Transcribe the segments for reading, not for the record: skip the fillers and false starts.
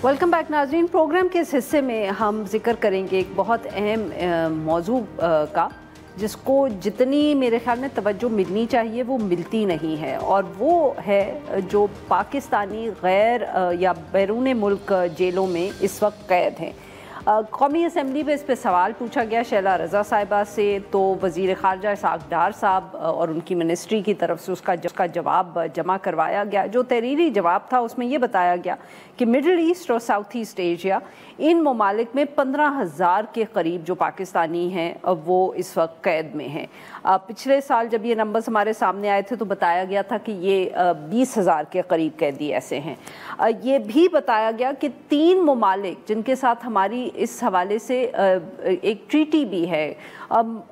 Welcome back नाज़रीन। Programme के इस हिस्से में हम जिक्र करेंगे एक बहुत अहम मौजू का, जिसको जितनी मेरे ख्याल में तवज्जो मिलनी चाहिए वो मिलती नहीं है, और वो है जो पाकिस्तानी गैर या बैरून मुल्क जेलों में इस वक्त कैद हैं। कौमी असम्बली में इस पर सवाल पूछा गया शैला रज़ा साहिबा से, तो वज़ीर ख़ारजा इसहाक़ डार साहब और उनकी मिनिस्ट्री की तरफ से उसका जवाब जमा करवाया गया। जो तहरीरी जवाब था उसमें ये बताया गया कि मिडल ईस्ट और साउथ ईस्ट एशिया, इन ममालिक में 15,000 के करीब जो पाकिस्तानी हैं वो इस वक्त कैद में हैं। पिछले साल जब ये नंबर्स हमारे सामने आए थे तो बताया गया था कि ये 20,000 के करीब कैदी ऐसे हैं। ये भी बताया गया कि 3 ममालिक जिनके साथ हमारी इस हवाले से एक ट्रीटी भी है,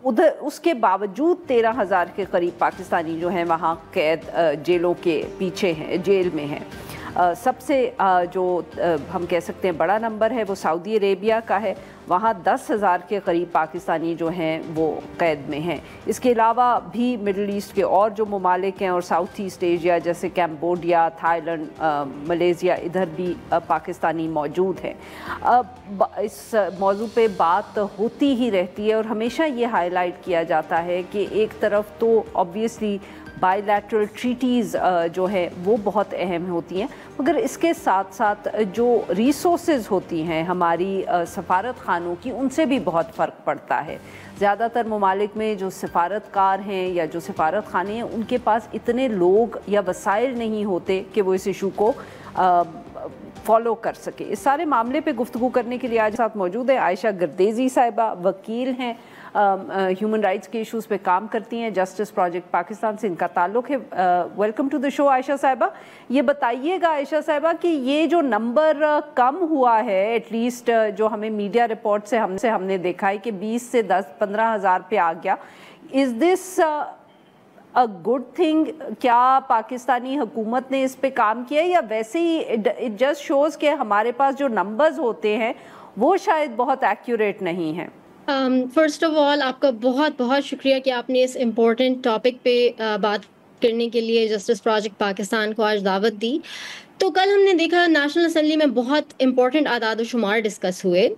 उधर उसके बावजूद 13,000 के करीब पाकिस्तानी जो हैं वहाँ कैद जेलों के पीछे हैं, जेल में हैं। सबसे जो हम कह सकते हैं बड़ा नंबर है वो सऊदी अरेबिया का है, वहाँ 10,000 के करीब पाकिस्तानी जो हैं वो कैद में हैं। इसके अलावा भी मिडल ईस्ट के और जो ममालिक हैं और साउथ ईस्ट एशिया जैसे कैम्बोडिया, थाईलैंड, मलेशिया, इधर भी पाकिस्तानी मौजूद हैं। इस मौजू पे बात होती ही रहती है और हमेशा ये हाईलाइट किया जाता है कि एक तरफ तो ऑब्वियसली बायलैटरल ट्रीटीज़ जो है वो बहुत अहम होती हैं, मगर इसके साथ साथ जो रिसोर्सेज होती हैं हमारी सफारत खानों की, उनसे भी बहुत फ़र्क पड़ता है। ज़्यादातर ममालिक में जो सफारतकार हैं या जो सफारत खाने हैं, उनके पास इतने लोग या वसाइल नहीं होते कि वो इस इशू को फॉलो कर सके। इस सारे मामले पे गुफ्तगू करने के लिए आज साथ मौजूद है आयशा गर्देजी साहिबा, वकील हैं, ह्यूमन राइट्स के इश्यूज़ पे काम करती हैं, जस्टिस प्रोजेक्ट पाकिस्तान से इनका ताल्लुक़ है। Welcome to the show Ayesha साहिबा। ये बताइएगा आयशा साहिबा कि ये जो नंबर कम हुआ है, एटलीस्ट जो हमें मीडिया रिपोर्ट से हमने देखा है कि 20 से 10-15,000 पे आ गया, is this a good thing? क्या पाकिस्तानी हुकूमत ने इस पे काम किया है या वैसे ही इट जस्ट शोज़ कि हमारे पास जो नंबर्स होते हैं वो शायद बहुत एक्यूरेट नहीं हैं? फर्स्ट ऑफ ऑल आपका बहुत बहुत शुक्रिया कि आपने इस इम्पोर्टेंट टॉपिक पे बात करने के लिए जस्टिस प्रोजेक्ट पाकिस्तान को आज दावत दी। तो कल हमने देखा नेशनल असम्बली में बहुत इम्पोर्टेंट आदाद शुमार डिस्कस हुए।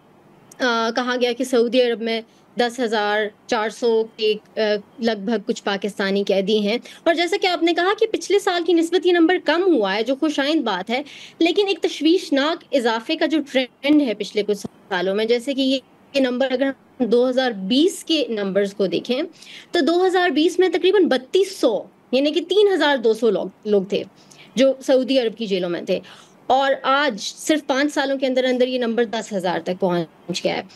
कहा गया कि सऊदी अरब में 10,400 के लगभग कुछ पाकिस्तानी कैदी हैं, और जैसा कि आपने कहा कि पिछले साल की निस्बत ये नंबर कम हुआ है, जो खुशाइंद बात है, लेकिन एक तशवीशनाक इजाफे का जो ट्रेंड है पिछले कुछ सालों में, जैसे कि ये नंबर अगर 2020 के नंबर्स को देखें तो 2020 में तकरीबन 3200 यानी कि 3,200 लोग थे जो सऊदी अरब की जेलों में थे, और आज सिर्फ 5 सालों के अंदर अंदर ये नंबर 10,000 तक पहुंच गया है।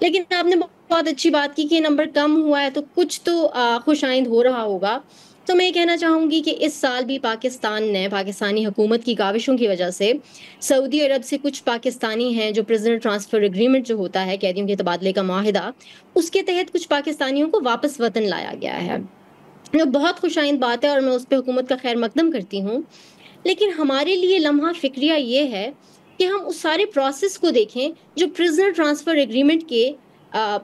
लेकिन आपने बहुत अच्छी बात की कि ये नंबर कम हुआ है, तो कुछ तो खुशाइंद हो रहा होगा। तो मैं ये कहना चाहूँगी कि इस साल भी पाकिस्तान ने पाकिस्तानी हुकूमत की काविशों की वजह से सऊदी अरब से कुछ पाकिस्तानी हैं, जो प्रिजनर ट्रांसफ़र एग्रीमेंट जो होता है, कैदियों के तबादले का माहिदा, उसके तहत कुछ पाकिस्तानियों को वापस वतन लाया गया है। ये बहुत खुशाइंद बात है और मैं उस पर हुकूमत का खैर मकदम करती हूँ। लेकिन हमारे लिए लम्हा फ़िक्रिया ये है कि हम उस सारे प्रोसेस को देखें जो प्रिजनर ट्रांसफ़र एग्रीमेंट के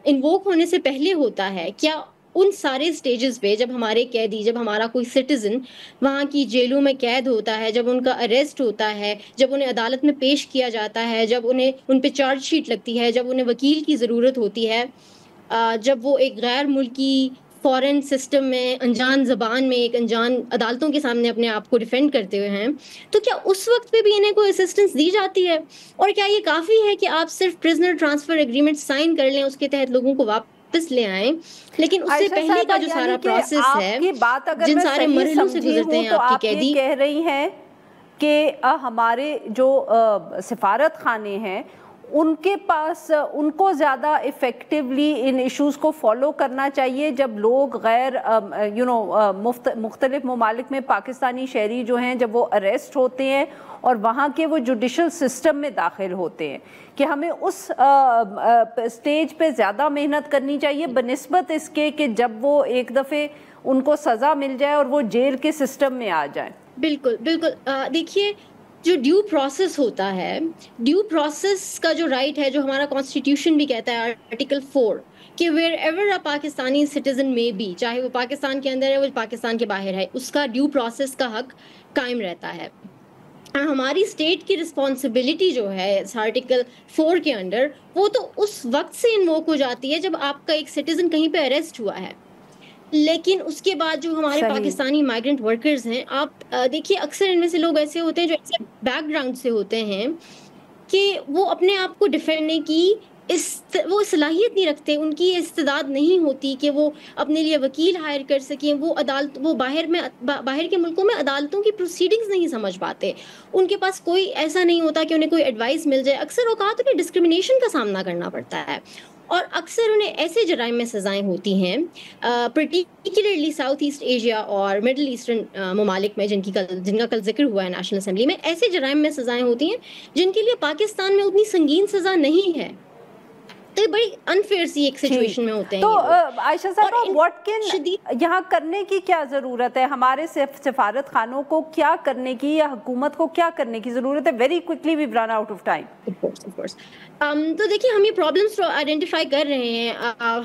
इन्वोक होने से पहले होता है। क्या उन सारे स्टेजेस पे जब हमारे कैदी, जब हमारा कोई सिटीजन वहाँ की जेलों में कैद होता है, जब उनका अरेस्ट होता है, जब उन्हें अदालत में पेश किया जाता है, जब उन पे चार्जशीट लगती है, जब उन्हें वकील की ज़रूरत होती है, जब वो एक गैर मुल्की फॉरेन सिस्टम में, अनजान ज़बान में, एक अनजान अदालतों के सामने अपने आप को डिफेंड करते हुए हैं, तो क्या उस वक्त पे भी इन्हें कोई असिस्टेंस दी जाती है? और क्या ये काफ़ी है कि आप सिर्फ प्रिजनर ट्रांसफ़र एग्रीमेंट साइन कर लें, उसके तहत लोगों को वापस ले आएं, लेकिन उससे पहले का जो सारा प्रोसेस है, जिन सारे मरहलों से गुजरते हैं आपके कैदी? कह रही हैं कि हमारे जो सफारत खाने हैं उनके पास, उनको ज़्यादा इफ़ेक्टिवली इन इश्यूज़ को फॉलो करना चाहिए जब लोग गैर मुख्तलिफ ममालिक में पाकिस्तानी शहरी जो हैं जब वो अरेस्ट होते हैं और वहाँ के वो जुडिशल सिस्टम में दाखिल होते हैं, कि हमें उस स्टेज पे ज़्यादा मेहनत करनी चाहिए बनिस्बत इसके कि जब वो एक दफ़े उनको सज़ा मिल जाए और वो जेल के सिस्टम में आ जाए? बिल्कुल बिल्कुल। देखिए, जो ड्यू प्रोसेस होता है, ड्यू प्रोसेस का जो राइट है, जो हमारा कॉन्स्टिट्यूशन भी कहता है आर्टिकल 4 कि wherever a Pakistani citizen may be, चाहे वो पाकिस्तान के अंदर है, वो पाकिस्तान के बाहर है, उसका ड्यू प्रोसेस का हक कायम रहता है। ہماری اسٹیٹ کی رسپانسبلٹی جو ہے اس آرٹیکل 4 کے انڈر، وہ تو اس وقت سے انووک ہو جاتی ہے جب آپ کا ایک سٹیزن کہیں پہ اریسٹ ہوا ہے. لیکن اس کے بعد جو ہمارے صحیح. پاکستانی مائیگرنٹ ورکرز ہیں، آپ دیکھیے اکثر ان میں سے لوگ ایسے ہوتے ہیں جو ایسے بیک گراؤنڈ سے ہوتے ہیں کہ وہ اپنے آپ کو ڈیفینڈنے کی وہ صلاحیت نہیں رکھتے، ان کی استعداد نہیں ہوتی کہ وہ اپنے لیے وکیل ہائر کر سکیں. وہ باہر کے ملکوں میں عدالتوں کی پروسیڈنگز نہیں سمجھ پاتے. ان کے پاس کوئی ایسا نہیں ہوتا کہ انہیں کوئی ایڈوائس مل جائے. اکثر اوقات انہیں ڈسکریمنیشن کا سامنا کرنا پڑتا ہے، اور اکثر انہیں ایسے جرائم میں سزائیں ہوتی ہیں، پرٹیکولرلی ساؤتھ ایسٹ ایشیا اور مڈل ایسٹرن ممالک میں جن کا کل ذکر ہوا ہے نیشنل اسمبلی میں، ایسے جرائم میں سزائیں ہوتی ہیں جن کے لیے پاکستان میں اتنی سنگین سزا نہیں ہے. تو یہ بڑی انفیئر سی ایک سچویشن میں ہوتے ہیں. تو عائشہ صاحبہ، واٹ کین شدید یہاں کرنے کی کیا ضرورت ہے؟ ہمارے سفارت خانوں کو کیا کرنے کی یا حکومت کو کیا کرنے کی ضرورت ہے؟ Very quickly we run out of time. تو دیکھیے ہم یہ پرابلمس آئیڈینٹیفائی کر رہے ہیں.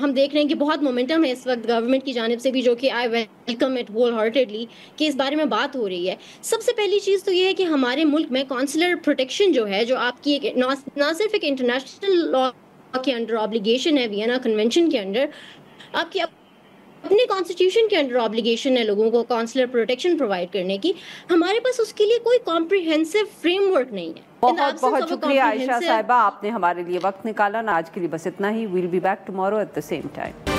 ہم دیکھ رہے ہیں کہ بہت مومنٹم ہے اس وقت گورنمنٹ کی جانب سے بھی، جو کہ I welcome it whole heartedly کہ اس بارے میں بات ہو رہی ہے. سب سے پہلی چیز تو یہ ہے کہ ہمارے ملک میں کانسولر پروٹیکشن جو ہے، جو آپ کی نہ صرف ایک انٹرنیشنل لا کے انڈر آبلیگیشن ہے، وینا کنونشن کے انڈر، آپ کی اپنے کانسٹیٹیوشن کے انڈر آبلیگیشن ہے لوگوں کو کانسولر پروٹیکشن پرووائڈ کرنے کی. ہمارے پاس اس کے لیے کوئی کمپریہنسو فریم ورک نہیں ہے. بہت بہت شکریہ عائشہ صاحبہ، آپ نے ہمارے لیے وقت نکالا. آج کے لیے بس اتنا ہی. We'll be back tomorrow at the same time.